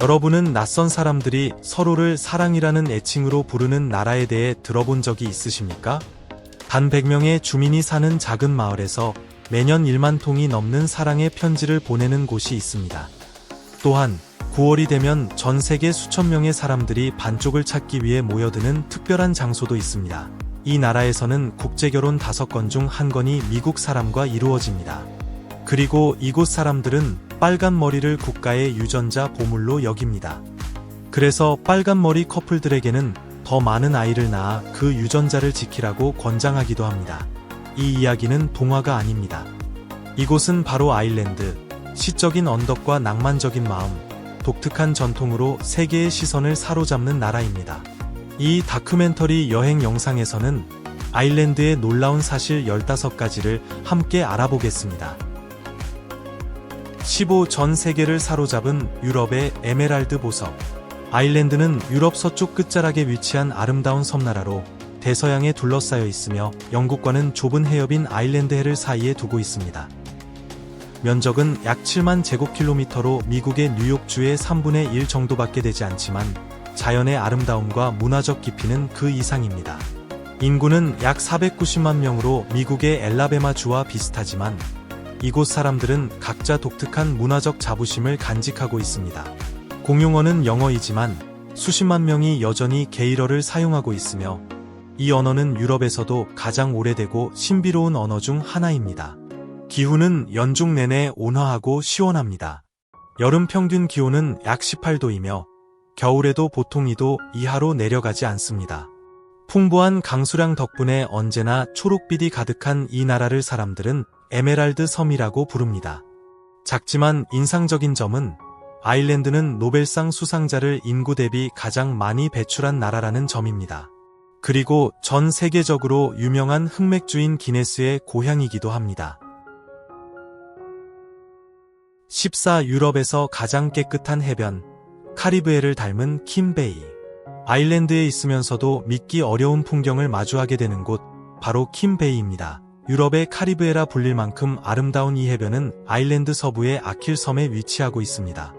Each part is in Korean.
여러분은 낯선 사람들이 서로를 사랑이라는 애칭으로 부르는 나라에 대해 들어본 적이 있으십니까? 단 100명의 주민이 사는 작은 마을에서 매년 1만 통이 넘는 사랑의 편지를 보내는 곳이 있습니다. 또한 9월이 되면 전 세계 수천 명의 사람들이 반쪽을 찾기 위해 모여드는 특별한 장소도 있습니다. 이 나라에서는 국제결혼 5건 중 1건이 미국 사람과 이루어집니다. 그리고 이곳 사람들은 빨간 머리를 국가의 유전자 보물로 여깁니다. 그래서 빨간 머리 커플들에게는 더 많은 아이를 낳아 그 유전자를 지키라고 권장하기도 합니다. 이 이야기는 동화가 아닙니다. 이곳은 바로 아일랜드, 시적인 언덕과 낭만적인 마음, 독특한 전통으로 세계의 시선을 사로잡는 나라입니다. 이 다큐멘터리 여행 영상에서는 아일랜드의 놀라운 사실 15가지를 함께 알아보겠습니다. 15. 전 세계를 사로잡은 유럽의 에메랄드 보석. 아일랜드는 유럽 서쪽 끝자락에 위치한 아름다운 섬나라로 대서양에 둘러싸여 있으며 영국과는 좁은 해협인 아일랜드 해를 사이에 두고 있습니다. 면적은 약 7만 제곱킬로미터로 미국의 뉴욕주의 3분의 1 정도밖에 되지 않지만 자연의 아름다움과 문화적 깊이는 그 이상입니다. 인구는 약 490만 명으로 미국의 엘라베마주와 비슷하지만 이곳 사람들은 각자 독특한 문화적 자부심을 간직하고 있습니다. 공용어는 영어이지만 수십만 명이 여전히 게일어를 사용하고 있으며 이 언어는 유럽에서도 가장 오래되고 신비로운 언어 중 하나입니다. 기후는 연중 내내 온화하고 시원합니다. 여름 평균 기온은 약 18도이며 겨울에도 보통 2도 이하로 내려가지 않습니다. 풍부한 강수량 덕분에 언제나 초록빛이 가득한 이 나라를 사람들은 에메랄드 섬이라고 부릅니다. 작지만 인상적인 점은 아일랜드는 노벨상 수상자를 인구 대비 가장 많이 배출한 나라라는 점입니다. 그리고 전 세계적으로 유명한 흑맥주인 기네스의 고향이기도 합니다. 14. 유럽에서 가장 깨끗한 해변, 카리브해를 닮은 킴베이. 아일랜드에 있으면서도 믿기 어려운 풍경을 마주하게 되는 곳, 바로 킴베이입니다. 유럽의 카리브해라 불릴 만큼 아름다운 이 해변은 아일랜드 서부의 아킬 섬에 위치하고 있습니다.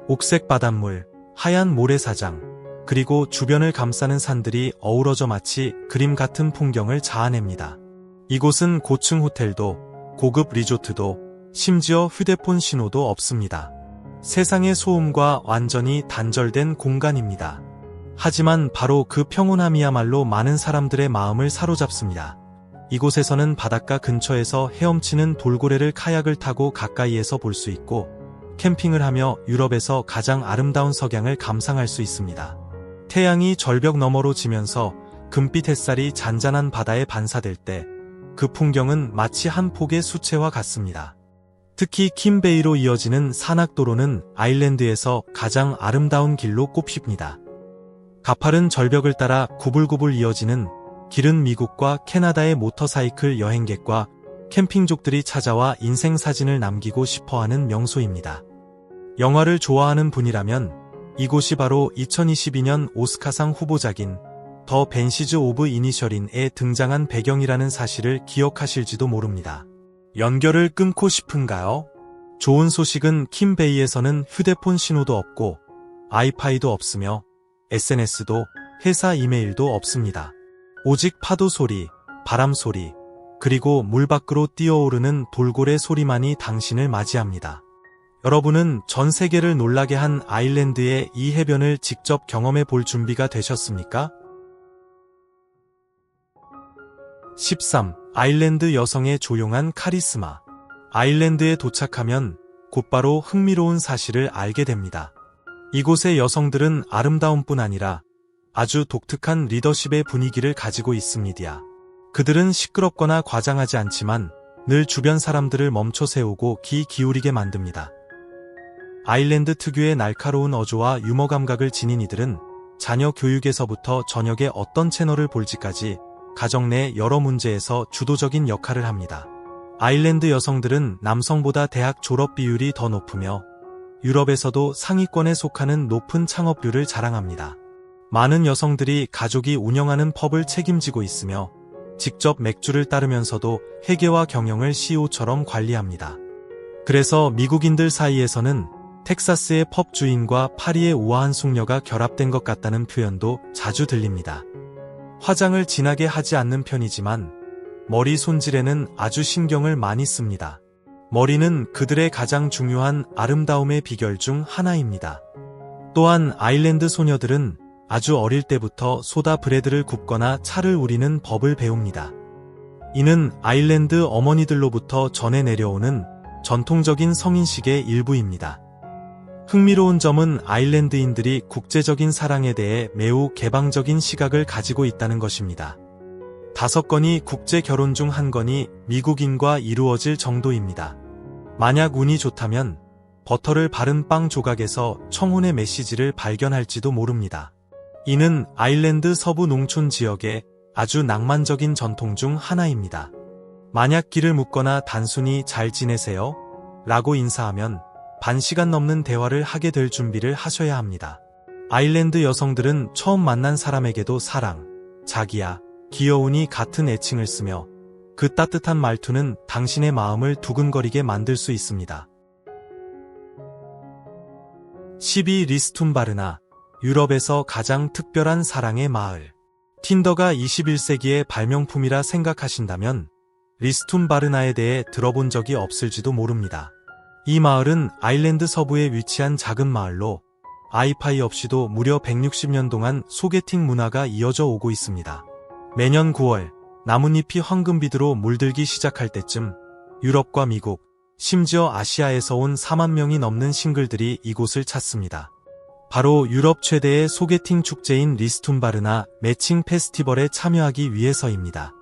옥색 바닷물, 하얀 모래사장, 그리고 주변을 감싸는 산들이 어우러져 마치 그림 같은 풍경을 자아냅니다. 이곳은 고층 호텔도, 고급 리조트도, 심지어 휴대폰 신호도 없습니다. 세상의 소음과 완전히 단절된 공간입니다. 하지만 바로 그 평온함이야말로 많은 사람들의 마음을 사로잡습니다. 이곳에서는 바닷가 근처에서 헤엄치는 돌고래를 카약을 타고 가까이에서 볼 수 있고 캠핑을 하며 유럽에서 가장 아름다운 석양을 감상할 수 있습니다. 태양이 절벽 너머로 지면서 금빛 햇살이 잔잔한 바다에 반사될 때 그 풍경은 마치 한 폭의 수채화 같습니다. 특히 킴베이로 이어지는 산악도로는 아일랜드에서 가장 아름다운 길로 꼽힙니다. 가파른 절벽을 따라 구불구불 이어지는 길은 미국과 캐나다의 모터사이클 여행객과 캠핑족들이 찾아와 인생사진을 남기고 싶어하는 명소입니다. 영화를 좋아하는 분이라면 이곳이 바로 2022년 오스카상 후보작인 더 벤시즈 오브 이니셔린에 등장한 배경이라는 사실을 기억하실지도 모릅니다. 연결을 끊고 싶은가요? 좋은 소식은 킴베이에서는 휴대폰 신호도 없고 와이파이도 없으며 SNS도 회사 이메일도 없습니다. 오직 파도 소리, 바람 소리, 그리고 물 밖으로 뛰어오르는 돌고래 소리만이 당신을 맞이합니다. 여러분은 전 세계를 놀라게 한 아일랜드의 이 해변을 직접 경험해 볼 준비가 되셨습니까? 13. 아일랜드 여성의 조용한 카리스마. 아일랜드에 도착하면 곧바로 흥미로운 사실을 알게 됩니다. 이곳의 여성들은 아름다움뿐 아니라 아주 독특한 리더십의 분위기를 가지고 있습니다. 그들은 시끄럽거나 과장하지 않지만 늘 주변 사람들을 멈춰 세우고 귀 기울이게 만듭니다. 아일랜드 특유의 날카로운 어조와 유머 감각을 지닌 이들은 자녀 교육에서부터 저녁에 어떤 채널을 볼지까지 가정 내 여러 문제에서 주도적인 역할을 합니다. 아일랜드 여성들은 남성보다 대학 졸업 비율이 더 높으며 유럽에서도 상위권에 속하는 높은 창업률을 자랑합니다. 많은 여성들이 가족이 운영하는 펍을 책임지고 있으며 직접 맥주를 따르면서도 회계와 경영을 CEO처럼 관리합니다. 그래서 미국인들 사이에서는 텍사스의 펍 주인과 파리의 우아한 숙녀가 결합된 것 같다는 표현도 자주 들립니다. 화장을 진하게 하지 않는 편이지만 머리 손질에는 아주 신경을 많이 씁니다. 머리는 그들의 가장 중요한 아름다움의 비결 중 하나입니다. 또한 아일랜드 소녀들은 아주 어릴 때부터 소다 브레드를 굽거나 차를 우리는 법을 배웁니다. 이는 아일랜드 어머니들로부터 전해 내려오는 전통적인 성인식의 일부입니다. 흥미로운 점은 아일랜드인들이 국제적인 사랑에 대해 매우 개방적인 시각을 가지고 있다는 것입니다. 5건이 국제 결혼 중 1건이 미국인과 이루어질 정도입니다. 만약 운이 좋다면 버터를 바른 빵 조각에서 청혼의 메시지를 발견할지도 모릅니다. 이는 아일랜드 서부 농촌 지역의 아주 낭만적인 전통 중 하나입니다. 만약 길을 묻거나 단순히 잘 지내세요? 라고 인사하면 반시간 넘는 대화를 하게 될 준비를 하셔야 합니다. 아일랜드 여성들은 처음 만난 사람에게도 사랑, 자기야, 귀여우니 같은 애칭을 쓰며 그 따뜻한 말투는 당신의 마음을 두근거리게 만들 수 있습니다. 12. 리스툰바르나, 유럽에서 가장 특별한 사랑의 마을. 틴더가 21세기의 발명품이라 생각하신다면 리스툰바르나에 대해 들어본 적이 없을지도 모릅니다. 이 마을은 아일랜드 서부에 위치한 작은 마을로 아이파이 없이도 무려 160년 동안 소개팅 문화가 이어져 오고 있습니다. 매년 9월 나뭇잎이 황금비두로 물들기 시작할 때쯤 유럽과 미국, 심지어 아시아에서 온 4만 명이 넘는 싱글들이 이곳을 찾습니다. 바로 유럽 최대의 소개팅 축제인 리스툰바르나 매칭 페스티벌에 참여하기 위해서입니다.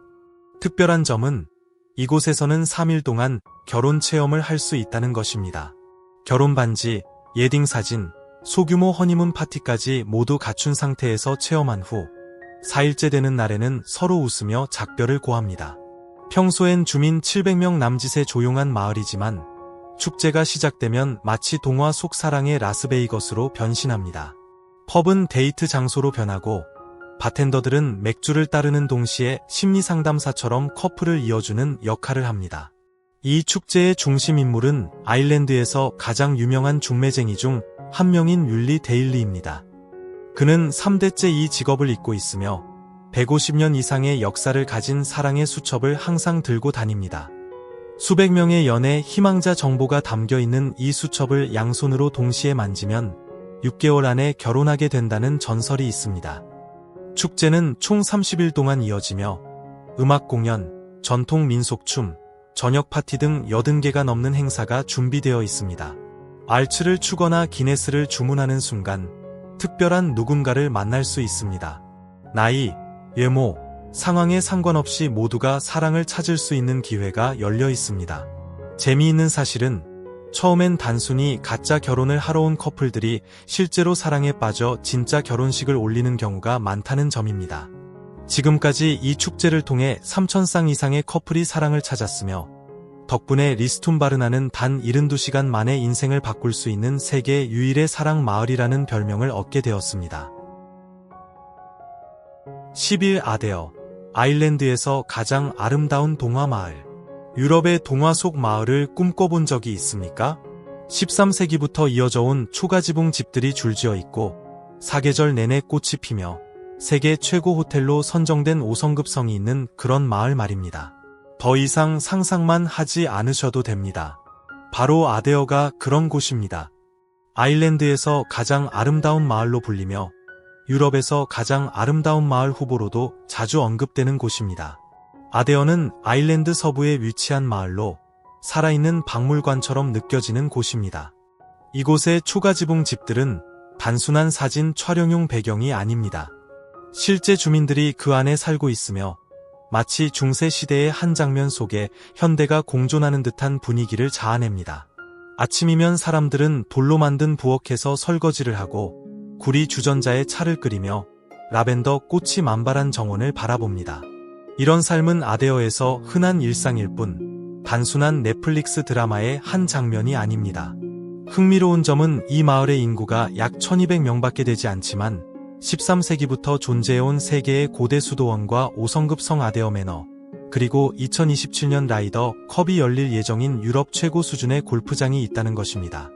특별한 점은 이곳에서는 3일 동안 결혼 체험을 할 수 있다는 것입니다. 결혼 반지, 예딩 사진, 소규모 허니문 파티까지 모두 갖춘 상태에서 체험한 후 4일째 되는 날에는 서로 웃으며 작별을 고합니다. 평소엔 주민 700명 남짓의 조용한 마을이지만 축제가 시작되면 마치 동화 속 사랑의 라스베이거스로 변신합니다. 펍은 데이트 장소로 변하고 바텐더들은 맥주를 따르는 동시에 심리상담사처럼 커플을 이어주는 역할을 합니다. 이 축제의 중심 인물은 아일랜드에서 가장 유명한 중매쟁이 중 한 명인 율리 데일리입니다. 그는 3대째 이 직업을 잇고 있으며 150년 이상의 역사를 가진 사랑의 수첩을 항상 들고 다닙니다. 수백 명의 연애 희망자 정보가 담겨 있는 이 수첩을 양손으로 동시에 만지면 6개월 안에 결혼하게 된다는 전설이 있습니다. 축제는 총 30일 동안 이어지며 음악 공연, 전통 민속춤, 저녁 파티 등 80개가 넘는 행사가 준비되어 있습니다. 알츠를 추거나 기네스를 주문하는 순간 특별한 누군가를 만날 수 있습니다. 나이, 외모, 상황에 상관없이 모두가 사랑을 찾을 수 있는 기회가 열려 있습니다. 재미있는 사실은 처음엔 단순히 가짜 결혼을 하러 온 커플들이 실제로 사랑에 빠져 진짜 결혼식을 올리는 경우가 많다는 점입니다. 지금까지 이 축제를 통해 3,000쌍 이상의 커플이 사랑을 찾았으며 덕분에 리스툰바르나는 단 72시간 만에 인생을 바꿀 수 있는 세계 유일의 사랑 마을이라는 별명을 얻게 되었습니다. 11. 아데어, 아일랜드에서 가장 아름다운 동화 마을. 유럽의 동화 속 마을을 꿈꿔본 적이 있습니까? 13세기부터 이어져 온 초가지붕 집들이 줄지어 있고 사계절 내내 꽃이 피며 세계 최고 호텔로 선정된 5성급 성이 있는 그런 마을 말입니다. 더 이상 상상만 하지 않으셔도 됩니다. 바로 아데어가 그런 곳입니다. 아일랜드에서 가장 아름다운 마을로 불리며 유럽에서 가장 아름다운 마을 후보로도 자주 언급되는 곳입니다. 아데어는 아일랜드 서부에 위치한 마을로 살아있는 박물관처럼 느껴지는 곳입니다. 이곳의 초가지붕 집들은 단순한 사진 촬영용 배경이 아닙니다. 실제 주민들이 그 안에 살고 있으며 마치 중세 시대의 한 장면 속에 현대가 공존하는 듯한 분위기를 자아냅니다. 아침이면 사람들은 돌로 만든 부엌에서 설거지를 하고 구리 주전자에 차를 끓이며 라벤더 꽃이 만발한 정원을 바라봅니다. 이런 삶은 아데어에서 흔한 일상일 뿐 단순한 넷플릭스 드라마의 한 장면이 아닙니다. 흥미로운 점은 이 마을의 인구가 약 1200명밖에 되지 않지만 13세기부터 존재해온 세계의 고대 수도원과 5성급 성 아데어 매너, 그리고 2027년 라이더 컵이 열릴 예정인 유럽 최고 수준의 골프장이 있다는 것입니다.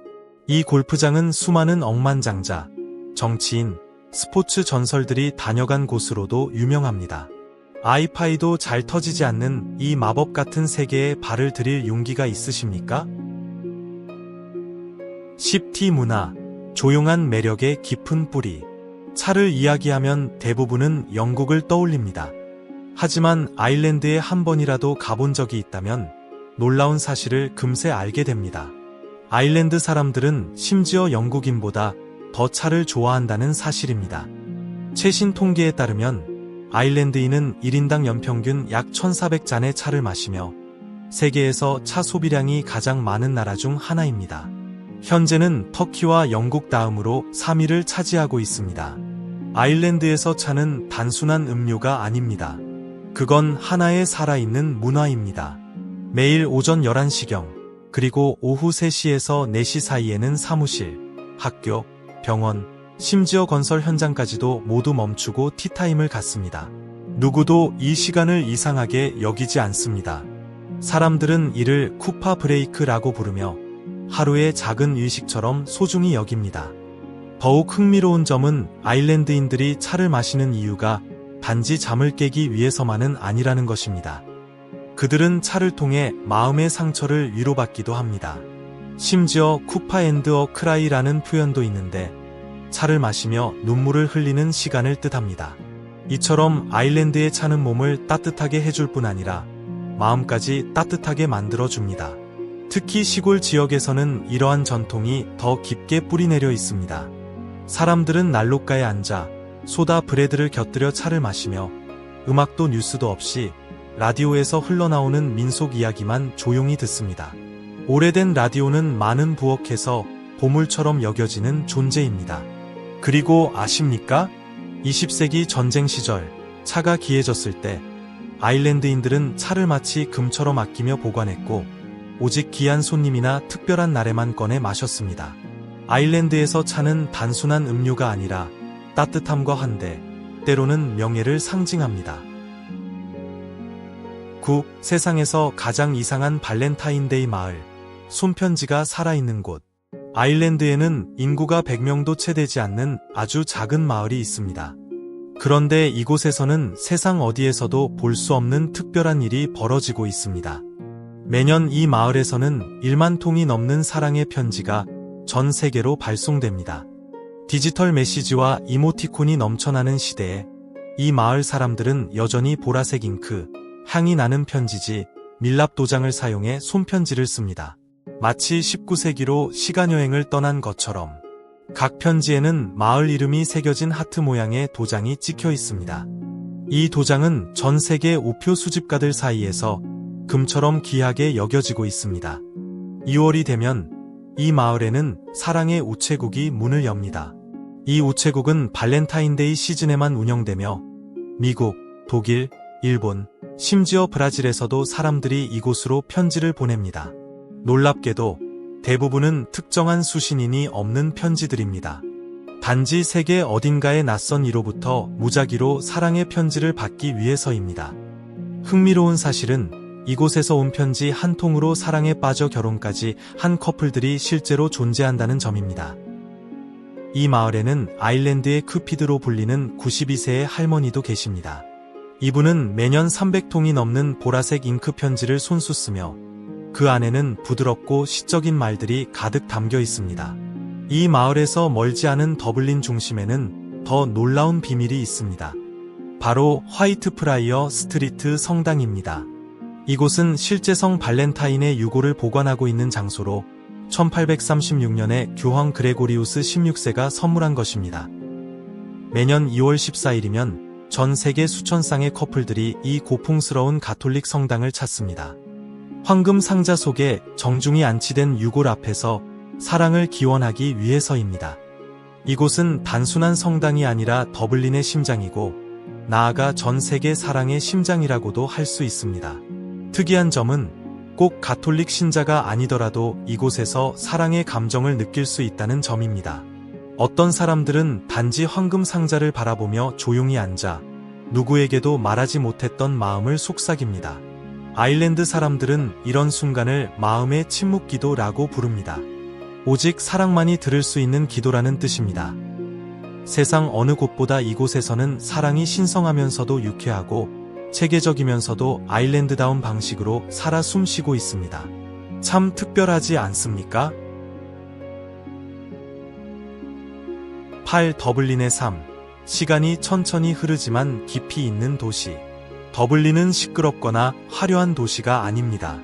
이 골프장은 수많은 억만장자, 정치인, 스포츠 전설들이 다녀간 곳으로도 유명합니다. 아이파이도 잘 터지지 않는 이 마법 같은 세계에 발을 들일 용기가 있으십니까? 10T 문화, 조용한 매력의 깊은 뿌리. 차를 이야기하면 대부분은 영국을 떠올립니다. 하지만 아일랜드에 한 번이라도 가본 적이 있다면 놀라운 사실을 금세 알게 됩니다. 아일랜드 사람들은 심지어 영국인보다 더 차를 좋아한다는 사실입니다. 최신 통계에 따르면 아일랜드인은 1인당 연평균 약 1,400잔의 차를 마시며 세계에서 차 소비량이 가장 많은 나라 중 하나입니다. 현재는 터키와 영국 다음으로 3위를 차지하고 있습니다. 아일랜드에서 차는 단순한 음료가 아닙니다. 그건 하나의 살아있는 문화입니다. 매일 오전 11시경, 그리고 오후 3시에서 4시 사이에는 사무실, 학교, 병원, 심지어 건설 현장까지도 모두 멈추고 티타임을 갖습니다. 누구도 이 시간을 이상하게 여기지 않습니다. 사람들은 이를 쿠파 브레이크라고 부르며 하루의 작은 의식처럼 소중히 여깁니다. 더욱 흥미로운 점은 아일랜드인들이 차를 마시는 이유가 단지 잠을 깨기 위해서만은 아니라는 것입니다. 그들은 차를 통해 마음의 상처를 위로받기도 합니다. 심지어 쿠파 앤드 어 크라이라는 표현도 있는데 차를 마시며 눈물을 흘리는 시간을 뜻합니다. 이처럼 아일랜드의 차는 몸을 따뜻하게 해줄 뿐 아니라 마음까지 따뜻하게 만들어줍니다. 특히 시골 지역에서는 이러한 전통이 더 깊게 뿌리내려 있습니다. 사람들은 난로가에 앉아 소다 브레드를 곁들여 차를 마시며 음악도 뉴스도 없이 라디오에서 흘러나오는 민속 이야기만 조용히 듣습니다. 오래된 라디오는 많은 부엌에서 보물처럼 여겨지는 존재입니다. 그리고 아십니까? 20세기 전쟁 시절 차가 귀해졌을 때 아일랜드인들은 차를 마치 금처럼 아끼며 보관했고 오직 귀한 손님이나 특별한 날에만 꺼내 마셨습니다. 아일랜드에서 차는 단순한 음료가 아니라 따뜻함과 환대, 때로는 명예를 상징합니다. 9. 세상에서 가장 이상한 발렌타인데이 마을. 손편지가 살아있는 곳. 아일랜드에는 인구가 100명도 채 되지 않는 아주 작은 마을이 있습니다. 그런데 이곳에서는 세상 어디에서도 볼 수 없는 특별한 일이 벌어지고 있습니다. 매년 이 마을에서는 1만 통이 넘는 사랑의 편지가 전 세계로 발송됩니다. 디지털 메시지와 이모티콘이 넘쳐나는 시대에 이 마을 사람들은 여전히 보라색 잉크, 향이 나는 편지지, 밀랍 도장을 사용해 손편지를 씁니다. 마치 19세기로 시간여행을 떠난 것처럼 각 편지에는 마을 이름이 새겨진 하트 모양의 도장이 찍혀 있습니다. 이 도장은 전 세계 우표 수집가들 사이에서 금처럼 귀하게 여겨지고 있습니다. 2월이 되면 이 마을에는 사랑의 우체국이 문을 엽니다. 이 우체국은 발렌타인데이 시즌에만 운영되며 미국, 독일, 일본, 심지어 브라질에서도 사람들이 이곳으로 편지를 보냅니다. 놀랍게도 대부분은 특정한 수신인이 없는 편지들입니다. 단지 세계 어딘가의 낯선 이로부터 무작위로 사랑의 편지를 받기 위해서입니다. 흥미로운 사실은 이곳에서 온 편지 한 통으로 사랑에 빠져 결혼까지 한 커플들이 실제로 존재한다는 점입니다. 이 마을에는 아일랜드의 쿠피드로 불리는 92세의 할머니도 계십니다. 이분은 매년 300통이 넘는 보라색 잉크 편지를 손수 쓰며 그 안에는 부드럽고 시적인 말들이 가득 담겨 있습니다. 이 마을에서 멀지 않은 더블린 중심에는 더 놀라운 비밀이 있습니다. 바로 화이트 프라이어 스트리트 성당입니다. 이곳은 실제 성 발렌타인의 유골을 보관하고 있는 장소로 1836년에 교황 그레고리우스 16세가 선물한 것입니다. 매년 2월 14일이면 전 세계 수천 쌍의 커플들이 이 고풍스러운 가톨릭 성당을 찾습니다. 황금 상자 속에 정중히 안치된 유골 앞에서 사랑을 기원하기 위해서입니다. 이곳은 단순한 성당이 아니라 더블린의 심장이고 나아가 전 세계 사랑의 심장이라고도 할 수 있습니다. 특이한 점은 꼭 가톨릭 신자가 아니더라도 이곳에서 사랑의 감정을 느낄 수 있다는 점입니다. 어떤 사람들은 단지 황금 상자를 바라보며 조용히 앉아 누구에게도 말하지 못했던 마음을 속삭입니다. 아일랜드 사람들은 이런 순간을 마음의 침묵기도라고 부릅니다. 오직 사랑만이 들을 수 있는 기도라는 뜻입니다. 세상 어느 곳보다 이곳에서는 사랑이 신성하면서도 유쾌하고 체계적이면서도 아일랜드다운 방식으로 살아 숨쉬고 있습니다. 참 특별하지 않습니까? 8. 더블린의 삶. 시간이 천천히 흐르지만 깊이 있는 도시. 더블린은 시끄럽거나 화려한 도시가 아닙니다.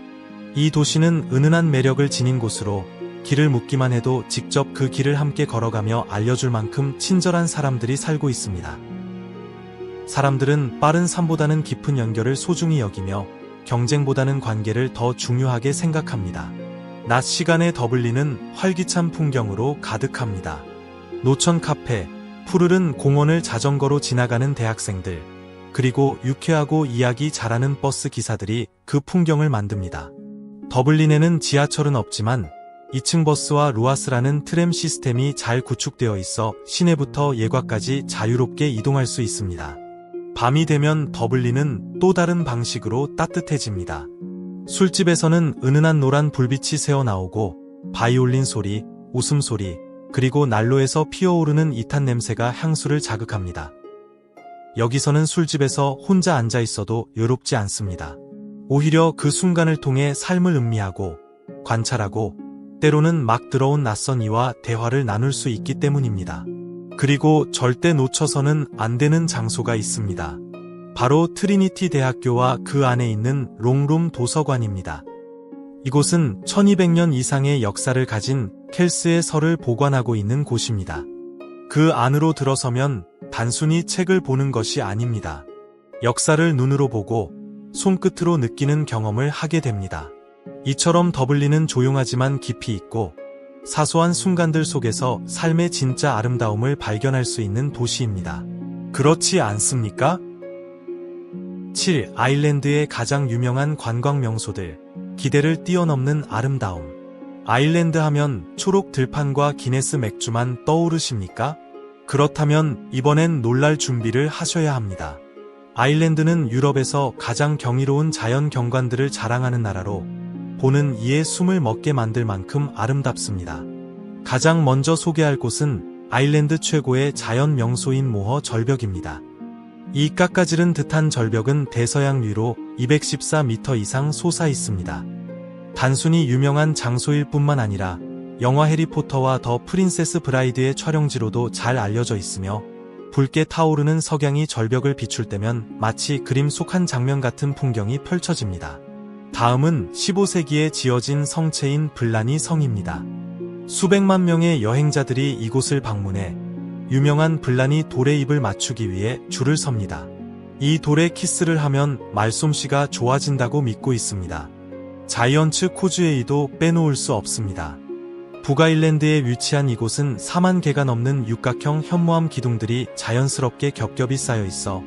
이 도시는 은은한 매력을 지닌 곳으로 길을 묻기만 해도 직접 그 길을 함께 걸어가며 알려줄 만큼 친절한 사람들이 살고 있습니다. 사람들은 빠른 삶보다는 깊은 연결을 소중히 여기며 경쟁보다는 관계를 더 중요하게 생각합니다. 낮 시간의 더블린은 활기찬 풍경으로 가득합니다. 노천 카페, 푸르른 공원을 자전거로 지나가는 대학생들, 그리고 유쾌하고 이야기 잘하는 버스 기사들이 그 풍경을 만듭니다. 더블린에는 지하철은 없지만 2층 버스와 루아스라는 트램 시스템이 잘 구축되어 있어 시내부터 예과까지 자유롭게 이동할 수 있습니다. 밤이 되면 더블린은 또 다른 방식으로 따뜻해집니다. 술집에서는 은은한 노란 불빛이 새어나오고 바이올린 소리, 웃음소리, 그리고 난로에서 피어오르는 이탄 냄새가 향수를 자극합니다. 여기서는 술집에서 혼자 앉아 있어도 외롭지 않습니다. 오히려 그 순간을 통해 삶을 음미하고 관찰하고 때로는 막 들어온 낯선 이와 대화를 나눌 수 있기 때문입니다. 그리고 절대 놓쳐서는 안 되는 장소가 있습니다. 바로 트리니티 대학교와 그 안에 있는 롱룸 도서관입니다. 이곳은 1200년 이상의 역사를 가진 켈스의 설을 보관하고 있는 곳입니다. 그 안으로 들어서면 단순히 책을 보는 것이 아닙니다. 역사를 눈으로 보고 손끝으로 느끼는 경험을 하게 됩니다. 이처럼 더블린은 조용하지만 깊이 있고 사소한 순간들 속에서 삶의 진짜 아름다움을 발견할 수 있는 도시입니다. 그렇지 않습니까? 7. 아일랜드의 가장 유명한 관광 명소들. 기대를 뛰어넘는 아름다움. 아일랜드 하면 초록 들판과 기네스 맥주만 떠오르십니까? 그렇다면 이번엔 놀랄 준비를 하셔야 합니다. 아일랜드는 유럽에서 가장 경이로운 자연 경관들을 자랑하는 나라로 보는 이에 숨을 먹게 만들 만큼 아름답습니다. 가장 먼저 소개할 곳은 아일랜드 최고의 자연 명소인 모허 절벽입니다. 이 깎아지른 듯한 절벽은 대서양 위로 214m 이상 솟아 있습니다. 단순히 유명한 장소일 뿐만 아니라 영화 해리포터와 더 프린세스 브라이드의 촬영지로도 잘 알려져 있으며 붉게 타오르는 석양이 절벽을 비출 때면 마치 그림 속 한 장면 같은 풍경이 펼쳐집니다. 다음은 15세기에 지어진 성체인 블라니 성입니다. 수백만 명의 여행자들이 이곳을 방문해 유명한 블라니 돌의 입을 맞추기 위해 줄을 섭니다. 이 돌에 키스를 하면 말솜씨가 좋아진다고 믿고 있습니다. 자이언츠 코즈웨이도 빼놓을 수 없습니다. 북아일랜드에 위치한 이곳은 4만 개가 넘는 육각형 현무암 기둥들이 자연스럽게 겹겹이 쌓여 있어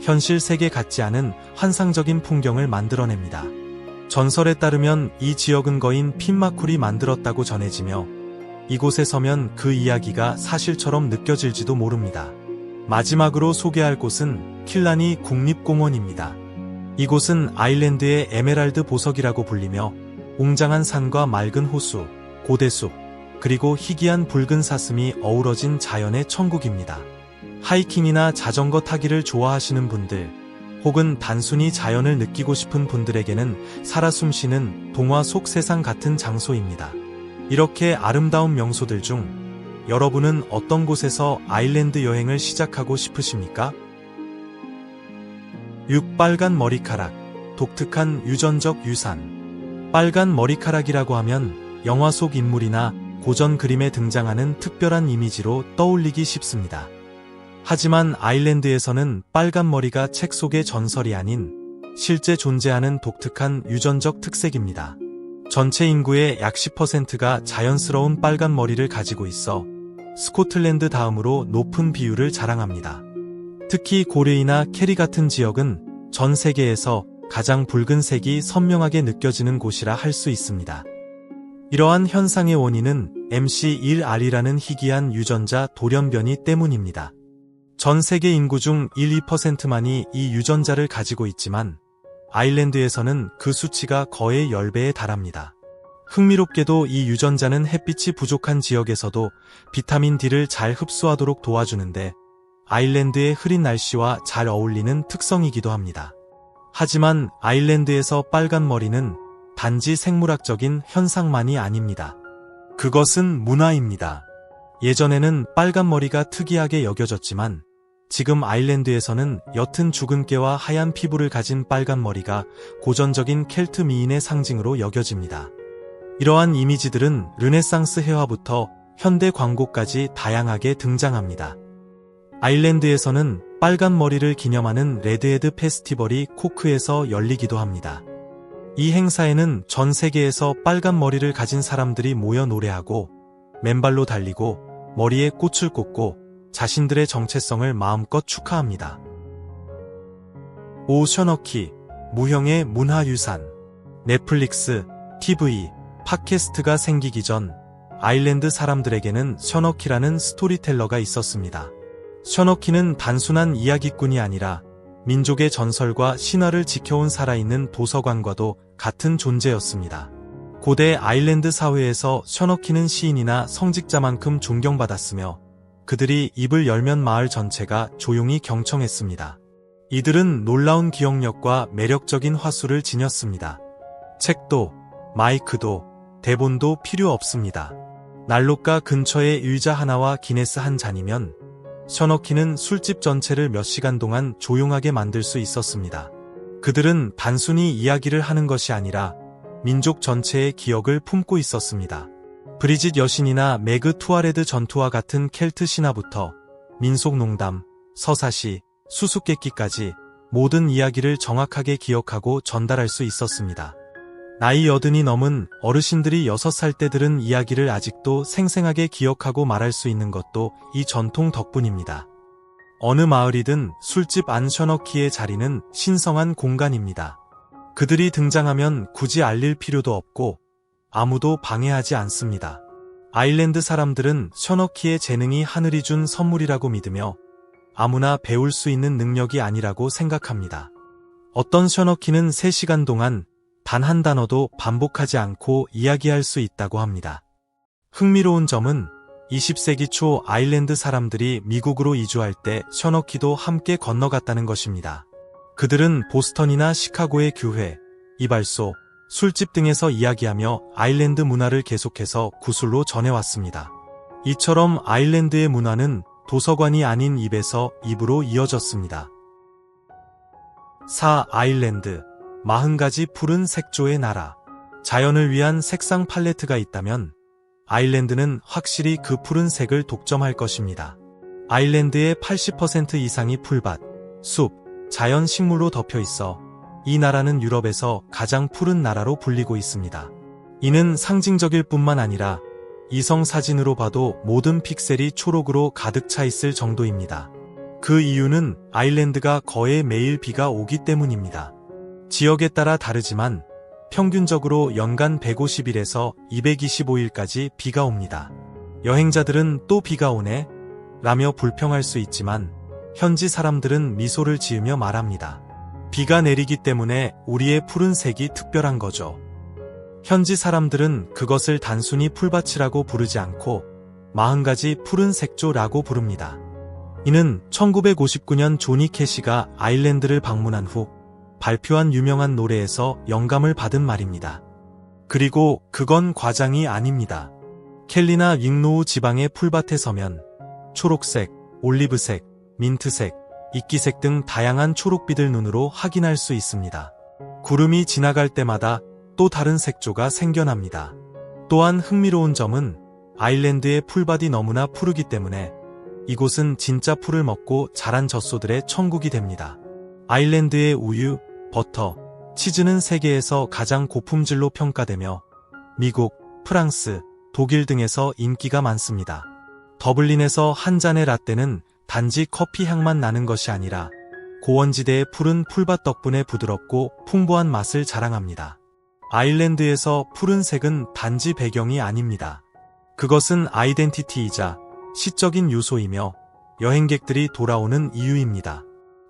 현실 세계 같지 않은 환상적인 풍경을 만들어냅니다. 전설에 따르면 이 지역은 거인 핀마쿨이 만들었다고 전해지며 이곳에 서면 그 이야기가 사실처럼 느껴질지도 모릅니다. 마지막으로 소개할 곳은 킬라니 국립공원입니다. 이곳은 아일랜드의 에메랄드 보석이라고 불리며 웅장한 산과 맑은 호수, 고대숲, 그리고 희귀한 붉은 사슴이 어우러진 자연의 천국입니다. 하이킹이나 자전거 타기를 좋아하시는 분들, 혹은 단순히 자연을 느끼고 싶은 분들에게는 살아 숨쉬는 동화 속 세상 같은 장소입니다. 이렇게 아름다운 명소들 중 여러분은 어떤 곳에서 아일랜드 여행을 시작하고 싶으십니까? 6. 빨간 머리카락. 독특한 유전적 유산. 빨간 머리카락이라고 하면 영화 속 인물이나 고전 그림에 등장하는 특별한 이미지로 떠올리기 쉽습니다. 하지만 아일랜드에서는 빨간 머리가 책 속의 전설이 아닌 실제 존재하는 독특한 유전적 특색입니다. 전체 인구의 약 10%가 자연스러운 빨간 머리를 가지고 있어 스코틀랜드 다음으로 높은 비율을 자랑합니다. 특히 고레이나 캐리 같은 지역은 전 세계에서 가장 붉은색이 선명하게 느껴지는 곳이라 할 수 있습니다. 이러한 현상의 원인은 MC1R이라는 희귀한 유전자 돌연변이 때문입니다. 전 세계 인구 중 1~2%만이 이 유전자를 가지고 있지만 아일랜드에서는 그 수치가 거의 10배에 달합니다. 흥미롭게도 이 유전자는 햇빛이 부족한 지역에서도 비타민 D를 잘 흡수하도록 도와주는데 아일랜드의 흐린 날씨와 잘 어울리는 특성이기도 합니다. 하지만 아일랜드에서 빨간 머리는 단지 생물학적인 현상만이 아닙니다. 그것은 문화입니다. 예전에는 빨간 머리가 특이하게 여겨졌지만 지금 아일랜드에서는 옅은 주근깨와 하얀 피부를 가진 빨간 머리가 고전적인 켈트 미인의 상징으로 여겨집니다. 이러한 이미지들은 르네상스 회화부터 현대 광고까지 다양하게 등장합니다. 아일랜드에서는 빨간 머리를 기념하는 레드헤드 페스티벌이 코크에서 열리기도 합니다. 이 행사에는 전 세계에서 빨간 머리를 가진 사람들이 모여 노래하고 맨발로 달리고 머리에 꽃을 꽂고 자신들의 정체성을 마음껏 축하합니다. 오셔너키, 무형의 문화유산. 넷플릭스, TV, 팟캐스트가 생기기 전 아일랜드 사람들에게는 셔너키라는 스토리텔러가 있었습니다. 셔너키는 단순한 이야기꾼이 아니라 민족의 전설과 신화를 지켜온 살아있는 도서관과도 같은 존재였습니다. 고대 아일랜드 사회에서 셔너키는 시인이나 성직자만큼 존경받았으며 그들이 입을 열면 마을 전체가 조용히 경청했습니다. 이들은 놀라운 기억력과 매력적인 화술을 지녔습니다. 책도, 마이크도, 대본도 필요 없습니다. 난로가 근처에 의자 하나와 기네스 한 잔이면 셔너키는 술집 전체를 몇 시간 동안 조용하게 만들 수 있었습니다. 그들은 단순히 이야기를 하는 것이 아니라 민족 전체의 기억을 품고 있었습니다. 브리짓 여신이나 매그 투아레드 전투와 같은 켈트 신화부터 민속 농담, 서사시, 수수께끼까지 모든 이야기를 정확하게 기억하고 전달할 수 있었습니다. 나이 80이 넘은 어르신들이 6살 때 들은 이야기를 아직도 생생하게 기억하고 말할 수 있는 것도 이 전통 덕분입니다. 어느 마을이든 술집 안 셔너키의 자리는 신성한 공간입니다. 그들이 등장하면 굳이 알릴 필요도 없고 아무도 방해하지 않습니다. 아일랜드 사람들은 셔너키의 재능이 하늘이 준 선물이라고 믿으며 아무나 배울 수 있는 능력이 아니라고 생각합니다. 어떤 셔너키는 3시간 동안 단 한 단어도 반복하지 않고 이야기할 수 있다고 합니다. 흥미로운 점은 20세기 초 아일랜드 사람들이 미국으로 이주할 때 셔너키도 함께 건너갔다는 것입니다. 그들은 보스턴이나 시카고의 교회, 이발소, 술집 등에서 이야기하며 아일랜드 문화를 계속해서 구술로 전해왔습니다. 이처럼 아일랜드의 문화는 도서관이 아닌 입에서 입으로 이어졌습니다. 4. 아일랜드 40가지 푸른 색조의 나라. 자연을 위한 색상 팔레트가 있다면 아일랜드는 확실히 그 푸른 색을 독점할 것입니다. 아일랜드의 80% 이상이 풀밭, 숲, 자연 식물로 덮여 있어 이 나라는 유럽에서 가장 푸른 나라로 불리고 있습니다. 이는 상징적일 뿐만 아니라 이성 사진으로 봐도 모든 픽셀이 초록으로 가득 차 있을 정도입니다. 그 이유는 아일랜드가 거의 매일 비가 오기 때문입니다. 지역에 따라 다르지만 평균적으로 연간 150일에서 225일까지 비가 옵니다. 여행자들은 또 비가 오네? 라며 불평할 수 있지만 현지 사람들은 미소를 지으며 말합니다. 비가 내리기 때문에 우리의 푸른색이 특별한 거죠. 현지 사람들은 그것을 단순히 풀밭이라고 부르지 않고 40가지 푸른 색조라고 부릅니다. 이는 1959년 조니 캐시가 아일랜드를 방문한 후 발표한 유명한 노래에서 영감을 받은 말입니다. 그리고 그건 과장이 아닙니다. 켈리나 윙로우 지방의 풀밭에 서면 초록색, 올리브색, 민트색, 이끼색 등 다양한 초록빛을 눈으로 확인할 수 있습니다. 구름이 지나갈 때마다 또 다른 색조가 생겨납니다. 또한 흥미로운 점은 아일랜드의 풀밭이 너무나 푸르기 때문에 이곳은 진짜 풀을 먹고 자란 젖소들의 천국이 됩니다. 아일랜드의 우유, 버터, 치즈는 세계에서 가장 고품질로 평가되며 미국, 프랑스, 독일 등에서 인기가 많습니다. 더블린에서 한 잔의 라떼는 단지 커피 향만 나는 것이 아니라 고원지대의 푸른 풀밭 덕분에 부드럽고 풍부한 맛을 자랑합니다. 아일랜드에서 푸른색은 단지 배경이 아닙니다. 그것은 아이덴티티이자 시적인 요소이며 여행객들이 돌아오는 이유입니다.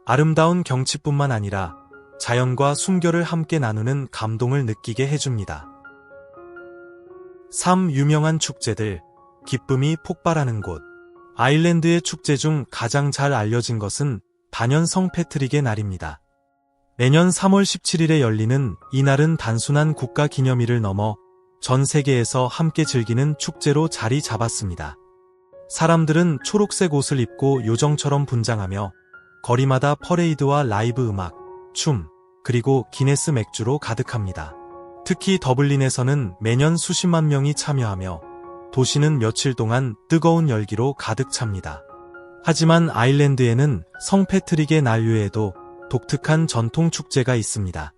아름다운 경치뿐만 아니라 자연과 순결을 함께 나누는 감동을 느끼게 해줍니다. 3. 유명한 축제들, 기쁨이 폭발하는 곳. 아일랜드의 축제 중 가장 잘 알려진 것은 단연 성패트릭의 날입니다. 매년 3월 17일에 열리는 이 날은 단순한 국가 기념일을 넘어 전 세계에서 함께 즐기는 축제로 자리 잡았습니다. 사람들은 초록색 옷을 입고 요정처럼 분장하며 거리마다 퍼레이드와 라이브 음악, 춤, 그리고 기네스 맥주로 가득합니다. 특히 더블린에서는 매년 수십만 명이 참여하며 도시는 며칠 동안 뜨거운 열기로 가득 찹니다. 하지만 아일랜드에는 성패트릭의 날 외에도 독특한 전통 축제가 있습니다.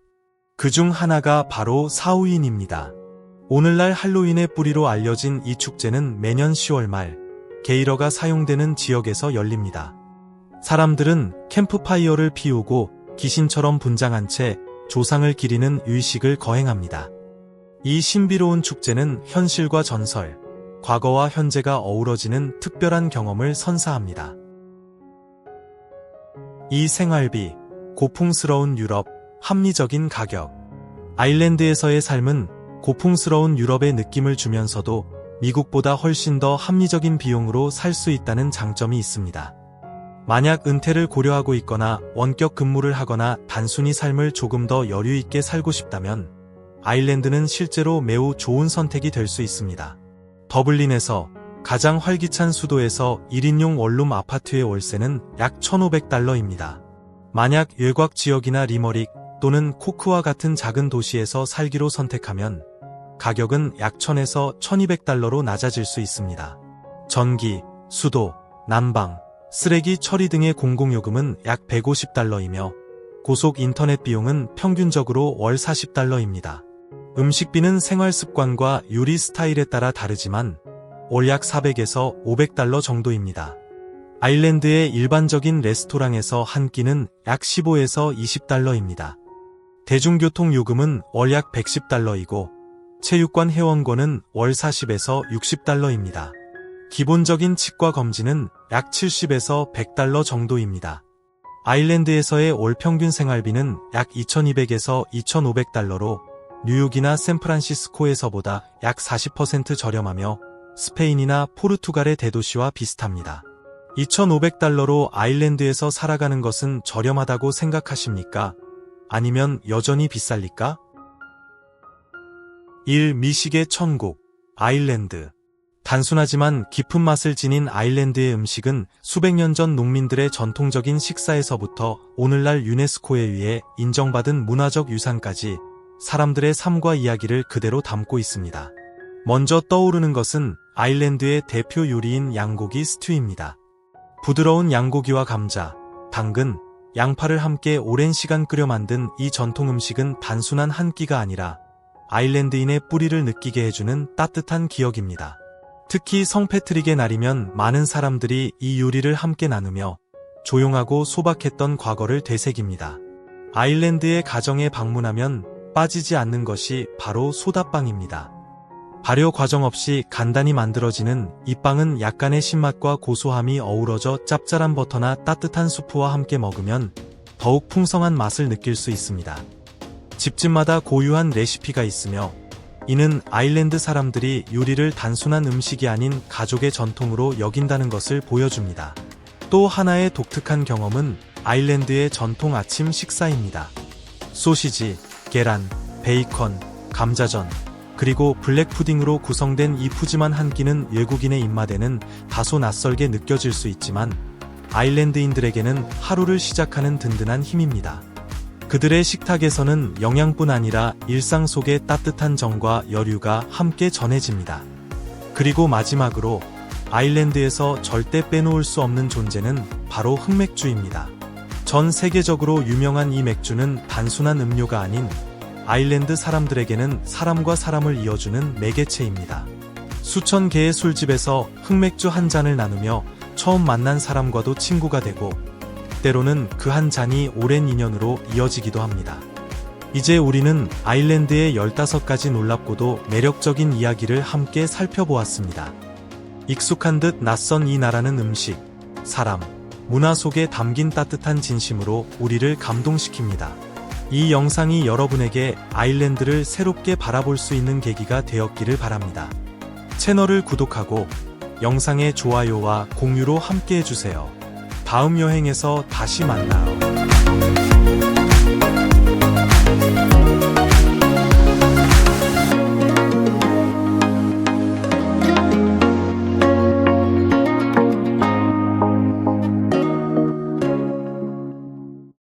그중 하나가 바로 사우인입니다. 오늘날 할로윈의 뿌리로 알려진 이 축제는 매년 10월 말 게이러가 사용되는 지역에서 열립니다. 사람들은 캠프파이어를 피우고 귀신처럼 분장한 채 조상을 기리는 의식을 거행합니다. 이 신비로운 축제는 현실과 전설, 과거와 현재가 어우러지는 특별한 경험을 선사합니다. 이 생활비, 고풍스러운 유럽, 합리적인 가격. 아일랜드에서의 삶은 고풍스러운 유럽의 느낌을 주면서도 미국보다 훨씬 더 합리적인 비용으로 살 수 있다는 장점이 있습니다. 만약 은퇴를 고려하고 있거나 원격 근무를 하거나 단순히 삶을 조금 더 여유 있게 살고 싶다면 아일랜드는 실제로 매우 좋은 선택이 될 수 있습니다. 더블린에서 가장 활기찬 수도에서 1인용 원룸 아파트의 월세는 약 1,500달러입니다. 만약 외곽 지역이나 리머릭 또는 코크와 같은 작은 도시에서 살기로 선택하면 가격은 약 1,000에서 1,200달러로 낮아질 수 있습니다. 전기, 수도, 난방, 쓰레기 처리 등의 공공요금은 약 150달러이며 고속 인터넷 비용은 평균적으로 월 40달러입니다. 음식비는 생활 습관과 요리 스타일에 따라 다르지만 월 약 400에서 500달러 정도입니다. 아일랜드의 일반적인 레스토랑에서 한 끼는 약 15에서 20달러입니다. 대중교통 요금은 월 약 110달러이고 체육관 회원권은 월 40에서 60달러입니다. 기본적인 치과 검진은 약 70에서 100달러 정도입니다. 아일랜드에서의 월 평균 생활비는 약 2,200에서 2,500달러로 뉴욕이나 샌프란시스코에서보다 약 40% 저렴하며 스페인이나 포르투갈의 대도시와 비슷합니다. 2,500달러로 아일랜드에서 살아가는 것은 저렴하다고 생각하십니까? 아니면 여전히 비쌀리까? 1. 미식의 천국, 아일랜드. 단순하지만 깊은 맛을 지닌 아일랜드의 음식은 수백 년 전 농민들의 전통적인 식사에서부터 오늘날 유네스코에 의해 인정받은 문화적 유산까지 사람들의 삶과 이야기를 그대로 담고 있습니다. 먼저 떠오르는 것은 아일랜드의 대표 요리인 양고기 스튜입니다. 부드러운 양고기와 감자, 당근, 양파를 함께 오랜 시간 끓여 만든 이 전통 음식은 단순한 한 끼가 아니라 아일랜드인의 뿌리를 느끼게 해주는 따뜻한 기억입니다. 특히 성패트릭의 날이면 많은 사람들이 이 요리를 함께 나누며 조용하고 소박했던 과거를 되새깁니다. 아일랜드의 가정에 방문하면 빠지지 않는 것이 바로 소다빵입니다. 발효 과정 없이 간단히 만들어지는 이 빵은 약간의 신맛과 고소함이 어우러져 짭짤한 버터나 따뜻한 수프와 함께 먹으면 더욱 풍성한 맛을 느낄 수 있습니다. 집집마다 고유한 레시피가 있으며 이는 아일랜드 사람들이 요리를 단순한 음식이 아닌 가족의 전통으로 여긴다는 것을 보여줍니다. 또 하나의 독특한 경험은 아일랜드의 전통 아침 식사입니다. 소시지, 계란, 베이컨, 감자전, 그리고 블랙 푸딩으로 구성된 이 푸짐한 한 끼는 외국인의 입맛에는 다소 낯설게 느껴질 수 있지만 아일랜드인들에게는 하루를 시작하는 든든한 힘입니다. 그들의 식탁에서는 영양뿐 아니라 일상 속의 따뜻한 정과 여류가 함께 전해집니다. 그리고 마지막으로 아일랜드에서 절대 빼놓을 수 없는 존재는 바로 흑맥주입니다. 전 세계적으로 유명한 이 맥주는 단순한 음료가 아닌 아일랜드 사람들에게는 사람과 사람을 이어주는 매개체입니다. 수천 개의 술집에서 흑맥주 한 잔을 나누며 처음 만난 사람과도 친구가 되고 때로는 그 한 잔이 오랜 인연으로 이어지기도 합니다. 이제 우리는 아일랜드의 15가지 놀랍고도 매력적인 이야기를 함께 살펴보았습니다. 익숙한 듯 낯선 이 나라는 음식, 사람, 문화 속에 담긴 따뜻한 진심으로 우리를 감동시킵니다. 이 영상이 여러분에게 아일랜드를 새롭게 바라볼 수 있는 계기가 되었기를 바랍니다. 채널을 구독하고 영상의 좋아요와 공유로 함께 해주세요. 다음 여행에서 다시 만나요.